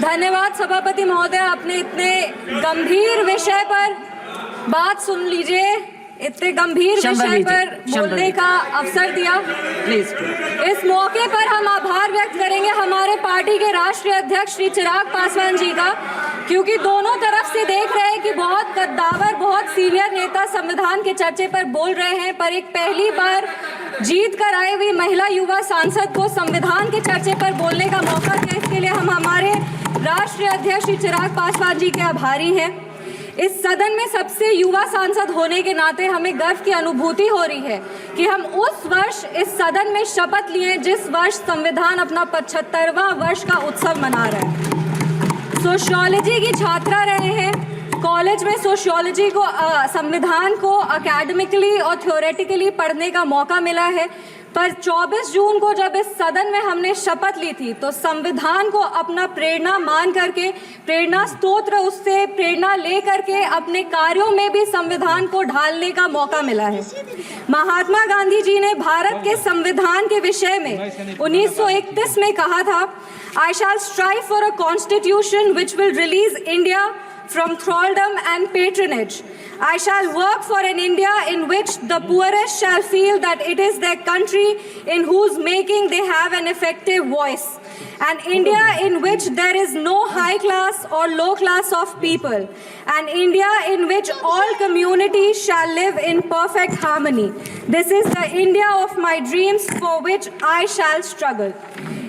धन्यवाद सभापति महोदय, आपने इतने गंभीर विषय पर बात सुन लीजिए, इतने गंभीर विषय पर बोलने का अवसर दिया। प्लीज। इस मौके पर हम आभार व्यक्त करेंगे हमारे पार्टी के राष्ट्रीय अध्यक्ष श्री चिराग पासवान जी का, क्योंकि दोनों तरफ से देख रहे हैं कि बहुत कद्दावर, बहुत सीनियर नेता संविधान के चर्चे पर बोल रहे हैं, पर एक पहली बार जीत कर आए हुई महिला युवा सांसद को संविधान के चर्चे पर बोलने का मौका दिया। इसके लिए हम हमारे राष्ट्रीय अध्यक्ष श्री चिराग पासवान जी के आभारी हैं। इस सदन में सबसे युवा सांसद होने के नाते हमें गर्व की अनुभूति हो रही है कि हम उस वर्ष इस सदन में शपथ लिए जिस वर्ष संविधान अपना 75वां वर्ष का उत्सव मना रहा है। सोशियोलॉजी की छात्रा रहे हैं, कॉलेज में सोशियोलॉजी को संविधान को एकेडमिकली और थ्योरेटिकली पढ़ने का मौका मिला है, पर 24 जून को जब इस सदन में हमने शपथ ली थी तो संविधान को अपना प्रेरणा मान करके, प्रेरणा स्तोत्र उससे प्रेरणा ले करके अपने कार्यों में भी संविधान को ढालने का मौका मिला है। महात्मा गांधी जी ने भारत के संविधान के विषय में 1931 में कहा था, I shall strive for a constitution which will release India from thraldom and patronage. I shall work for an India in which the poorest shall feel that it is their country in whose making they have an effective voice. An India in which there is no high class or low class of people. An India in which all communities shall live in perfect harmony. This is the India of my dreams for which I shall struggle.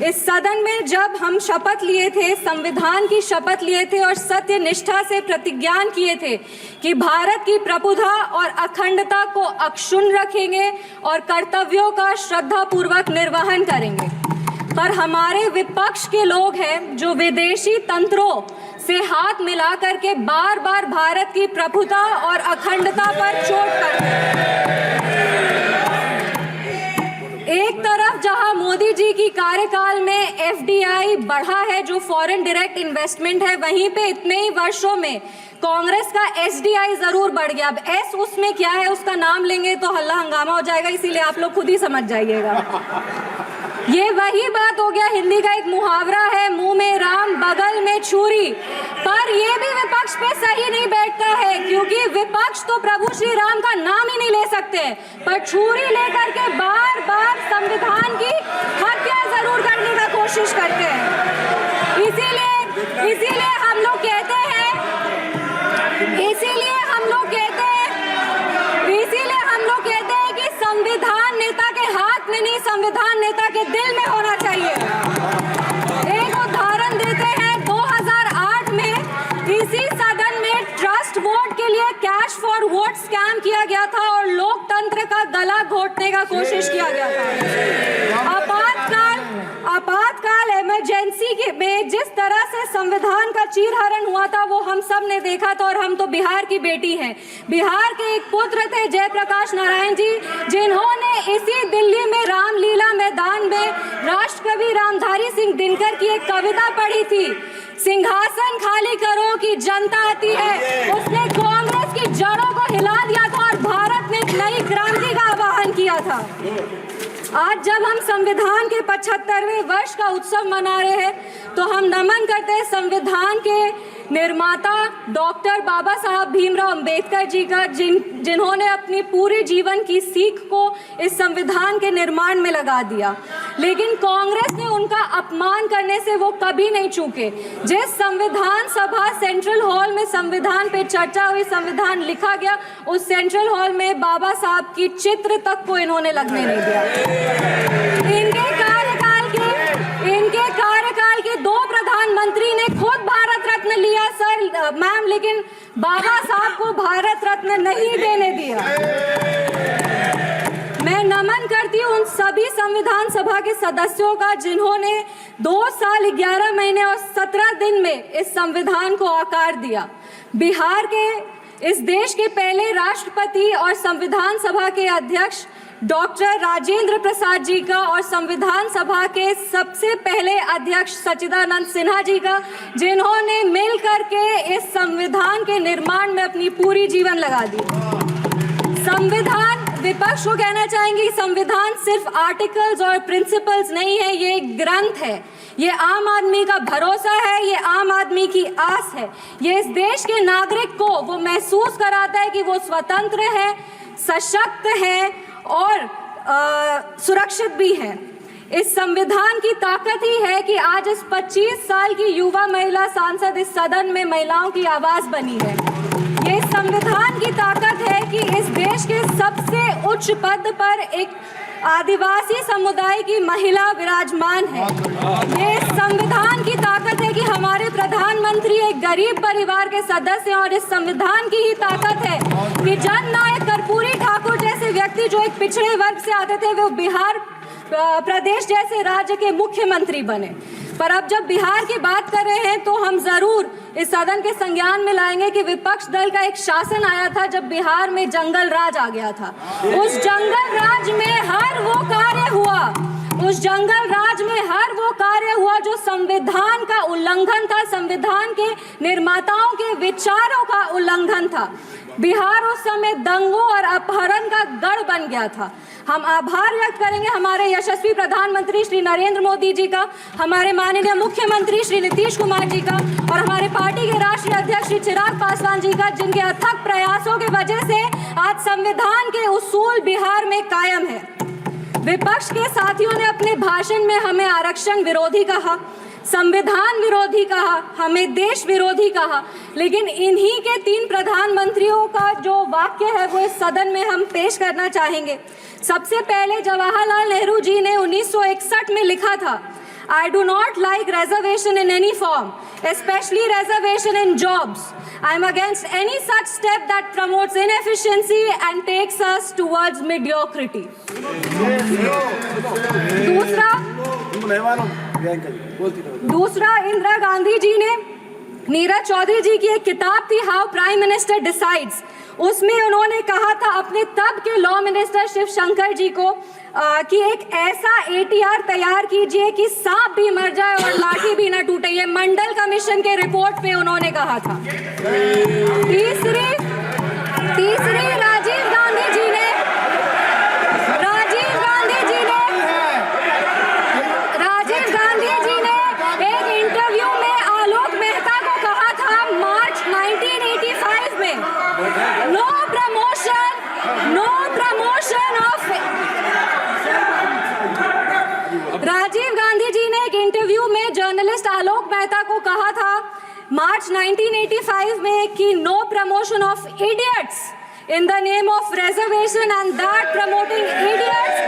इस सदन में जब हम शपथ लिए थे, संविधान की शपथ लिए थे और सत्य निष्ठा से प्रतिज्ञान किए थे कि भारत की प्रभुता और अखंडता को अक्षुण्ण रखेंगे और कर्तव्यों का श्रद्धापूर्वक निर्वहन करेंगे, पर हमारे विपक्ष के लोग हैं जो विदेशी तंत्रों से हाथ मिला करके बार बार भारत की प्रभुता और अखंडता पर चोट करते हैं। एक तरफ जहां मोदी जी की कार्यकाल में एफडीआई बढ़ा है, जो फॉरेन डायरेक्ट इन्वेस्टमेंट है, वहीं पे इतने ही वर्षों में कांग्रेस का एसडीआई जरूर बढ़ गया। अब एस उसमें क्या है, उसका नाम लेंगे तो हल्ला हंगामा हो जाएगा, इसीलिए आप लोग खुद ही समझ जाइएगा। ये वही बात हो गया, हिंदी का एक मुहावरा है, मुंह में राम बगल में छुरी, पर ये भी विपक्ष पे सही नहीं बैठता है, क्योंकि विपक्ष तो प्रभु श्री राम का नाम ही नहीं ले सकते, पर छुरी लेकर के बार बार संविधान की हत्या जरूर करने का कोशिश करते हैं। इसीलिए हम लोग कहते हैं कि संविधान नेता के हाथ में नहीं, संविधान नेता के दिल में होना चाहिए। एक उदाहरण देते हैं, 2008 में इसी सदन में ट्रस्ट वोट के लिए कैश फॉर वोट स्कैम किया गया था और लोकतंत्र का गला घोटने का कोशिश किया गया था। आपातकाल इमरजेंसी में जिस तरह से संविधान का चीरहरण हुआ था वो हम सब ने देखा था, और हम तो बिहार की बेटी हैं। बिहार के एक पुत्र थे जयप्रकाश नारायण जी, जिन्होंने इसी दिल्ली में रामलीला मैदान में राष्ट्रकवि रामधारी सिंह दिनकर की एक कविता पढ़ी थी, सिंहासन खाली करो कि जनता आती है। उसने कांग्रेस की जड़ों को हिला दिया था और भारत में एक नई क्रांति का आह्वान किया था। आज जब हम संविधान के 75वें वर्ष का उत्सव मना रहे हैं तो हम नमन करते हैं संविधान के निर्माता डॉक्टर बाबा साहब भीमराव अंबेडकर जी का, जिन्होंने अपनी पूरे जीवन की सीख को इस संविधान के निर्माण में लगा दिया, लेकिन कांग्रेस ने उनका अपमान करने से वो कभी नहीं चूके। जिस संविधान सभा सेंट्रल हॉल में संविधान पे चर्चा हुई, संविधान लिखा गया, उस सेंट्रल हॉल में बाबा साहब की चित्र तक को इन्होंने लगने नहीं दिया। इनके कार्यकाल के 2 प्रधानमंत्री ने खुद भारत रत्न लिया सर मैम, लेकिन बाबा साहब को भारत रत्न नहीं देने दिया। मैं नमन करती हूँ उन सभी संविधान सभा के सदस्यों का जिन्होंने 2 साल 11 महीने और 17 दिन में इस संविधान को आकार दिया। बिहार के इस देश के पहले राष्ट्रपति और संविधान सभा के अध्यक्ष डॉक्टर राजेंद्र प्रसाद जी का और संविधान सभा के सबसे पहले अध्यक्ष सच्चिदानंद सिन्हा जी का, जिन्होंने मिल करके इस संविधान के निर्माण में अपनी पूरी जीवन लगा दी। संविधान, विपक्ष को कहना चाहेंगे, संविधान सिर्फ आर्टिकल्स और प्रिंसिपल्स नहीं है, ये एक ग्रंथ है, ये आम आदमी का भरोसा है, ये आम आदमी की आस है। ये इस देश के नागरिक को वो महसूस कराता है कि वो स्वतंत्र है, सशक्त है और सुरक्षित भी है। इस संविधान की ताकत ही है कि आज इस 25 साल की युवा महिला सांसद इस सदन में महिलाओं की आवाज बनी है। ये संविधान की ताकत है कि इस देश के सबसे उच्च पद पर एक आदिवासी समुदाय की महिला विराजमान है। ये संविधान की ताकत है कि हमारे प्रधानमंत्री एक गरीब परिवार के सदस्य हैं और इस संविधान की ही ताकत है कि जननायक कर्पूरी ठाकुर जैसे व्यक्ति जो एक पिछड़े वर्ग से आते थे वो बिहार प्रदेश जैसे राज्य के मुख्यमंत्री बने। पर अब जब बिहार की बात कर रहे हैं तो हम जरूर इस सदन के संज्ञान में लाएंगे कि विपक्ष दल का एक शासन आया था जब बिहार में जंगल राज आ गया था। उस जंगल राज में हर वो कार्य हुआ, उस जंगल राज में हर वो कार्य हुआ जो संविधान का उल्लंघन था, संविधान के निर्माताओं के विचारों का उल्लंघन था। बिहार उस समय दंगों और अपहरण का गढ़ बन गया था। हम आभार व्यक्त करेंगे हमारे यशस्वी प्रधानमंत्री श्री नरेंद्र मोदी जी का, हमारे माननीय मुख्यमंत्री श्री नीतीश कुमार जी का और हमारे पार्टी के राष्ट्रीय अध्यक्ष श्री चिराग पासवान जी का, जिनके अथक प्रयासों की वजह से आज संविधान के उसूल बिहार में कायम है। विपक्ष के साथियों ने अपने भाषण में हमें आरक्षण विरोधी कहा, संविधान विरोधी कहा, हमें देश विरोधी कहा, लेकिन इन्हीं के 3 प्रधानमंत्रियों का जो वाक्य है वो इस सदन में हम पेश करना चाहेंगे। सबसे पहले जवाहरलाल नेहरू जी ने 1961 में लिखा था, I do not like reservation in any form, especially reservation in jobs. I am against any such step that promotes inefficiency and takes us towards mediocrity. दूसरा इंदिरा गांधी जी ने, नीरज चौधरी जी की एक किताब थी हाउ प्राइम मिनिस्टर डिसाइड्स, उसमें उन्होंने कहा था अपने तब के लॉ मिनिस्टर शिव शंकर जी को कि एक ऐसा ATR तैयार कीजिए कि सांप भी मर जाए और लाठी भी न टूटे। ये मंडल कमीशन के रिपोर्ट पे उन्होंने कहा था। तीसरी राजीव गांधी जी ने एक इंटरव्यू में आलोक मेहता को कहा था मार्च 1985 में, no promotion of. Rajiv Gandhi ji ने एक इंटरव्यू में जर्नलिस्ट आलोक मेहता को कहा था मार्च 1985 में कि no promotion of idiots in the name of reservation, and that promoting idiots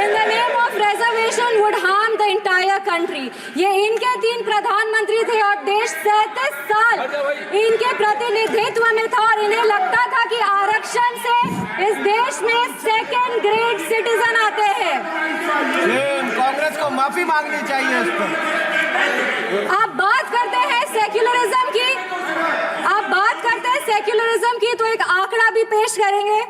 in the name of reservation would harm the entire country. ये इनके 3 प्रधानमंत्री थे और देश 37 साल इनके प्रतिनिधित्व में था और इन्हें लगता था कि आरक्षण से इस देश में सेकेंड ग्रेड सिटीजन आते हैं। कांग्रेस को माफी मांगनी चाहिए इस पर। आप बात करते हैं सेक्युलरिज्म की, की तो एक आंकड़ा भी पेश करेंगे।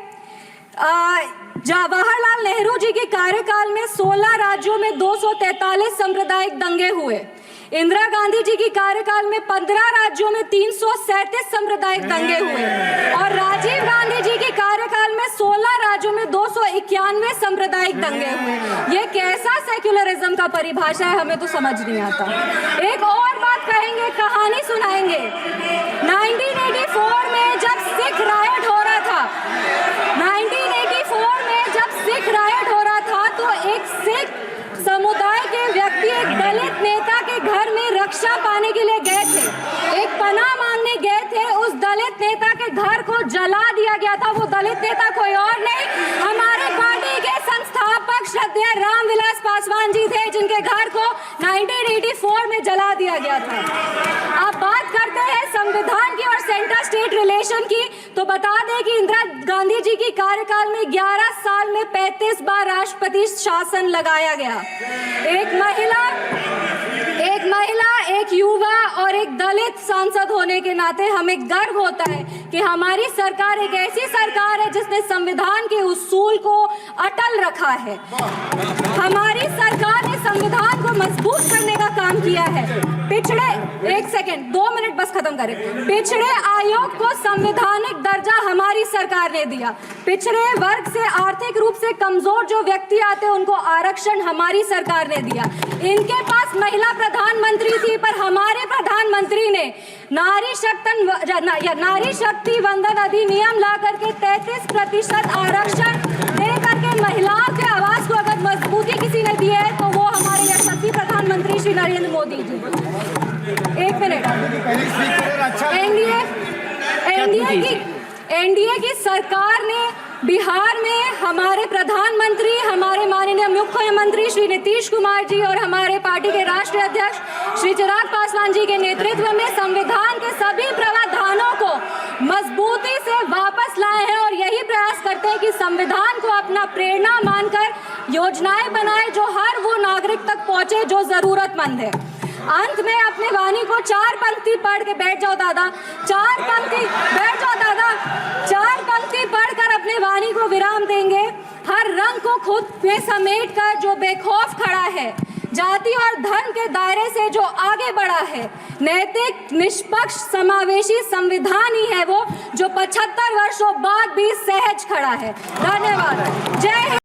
जवाहरलाल नेहरू जी के कार्यकाल में 16 राज्यों में 243 सांप्रदायिक दंगे हुए। इंदिरा गांधी जी की कार्यकाल में 15 राज्यों में 337 सांप्रदायिक दंगे हुए और राजीव गांधी जी के कार्यकाल में 16 राज्यों में 291 सांप्रदायिक दंगे हुए। ये कैसा सेक्युलरिज्म का परिभाषा है, हमें तो समझ नहीं आता। एक और बात कहेंगे, कहानी सुनाएंगे। 1984 में जब सिख रायट हो रहा था, 1984 में जब सिख रायट हो रहा था तो एक सिख समुदाय के व्यक्ति एक दलित नेता के घर में रक्षा पाने के लिए गए थे, एक पनाह मांगने गए थे। उस दलित नेता के घर को जला दिया गया था। वो दलित नेता कोई और नहीं, हमारे पार्टी के संस्थापक श्रद्धेय रामविलास पासवान जी थे, जिनके घर को 1984 में जला दिया गया था। आप बात करते हैं संविधान की और सेंटर स्टेट रिलेशन की, तो बता दें कि इंदिरा गांधी जी की कार्यकाल में 11 साल में 35 बार राष्ट्रपति शासन लगाया गया। एक महिला, एक युवा और एक दलित सांसद होने के नाते हमें गर्व होता है कि हमारी सरकार एक ऐसी सरकार है जिसने संविधान के उसूल को अटल रखा है। हमारी सरकार ने संविधान को मजबूत करने का काम किया है। पिछड़े 1 सेकेंड 2 मिनट बस खत्म करें। पिछड़े आयोग को संवैधानिक दर्जा हमारी सरकार ने दिया। पिछड़े वर्ग से आर्थिक रूप से कमजोर जो व्यक्ति आते हैं उनको आरक्षण हमारी सरकार ने दिया। इनके पास महिला प्रधानमंत्री थी, पर हमारे प्रधानमंत्री ने नारी शक्ति वंदन अधिनियम ला करके 33% आरक्षण दे करके महिलाओं के आवाज को अगर मजबूती किसी ने दी है तो वो हमारे यशस्वी प्रधानमंत्री श्री नरेंद्र मोदी जी। 1 मिनट। एनडीए की सरकार ने बिहार में हमारे प्रधानमंत्री, हमारे माननीय मुख्यमंत्री श्री नीतीश कुमार जी और हमारे पार्टी के राष्ट्रीय अध्यक्ष श्री चिराग पासवान जी के नेतृत्व में संविधान के सभी प्रावधानों को मजबूती से वापस लाए हैं और यही प्रयास करते हैं कि संविधान को अपना प्रेरणा मानकर योजनाएं बनाए जो हर वो नागरिक तक पहुंचे जो जरूरतमंद है। अंत में अपने वाणी को 4 पंक्ति पढ़ के बैठ जाओ दादा, 4 पंक्ति बैठ जाओ दादा, 4 पंक्ति पढ़कर अपने वाणी को विराम देंगे। हर रंग को खुद में समेट कर जो बेखौफ खड़ा है, जाति और धर्म के दायरे से जो आगे बढ़ा है, नैतिक निष्पक्ष समावेशी संविधान ही है वो जो 75 वर्षों बाद भी सहज खड़ा है। धन्यवाद। जय हिंद।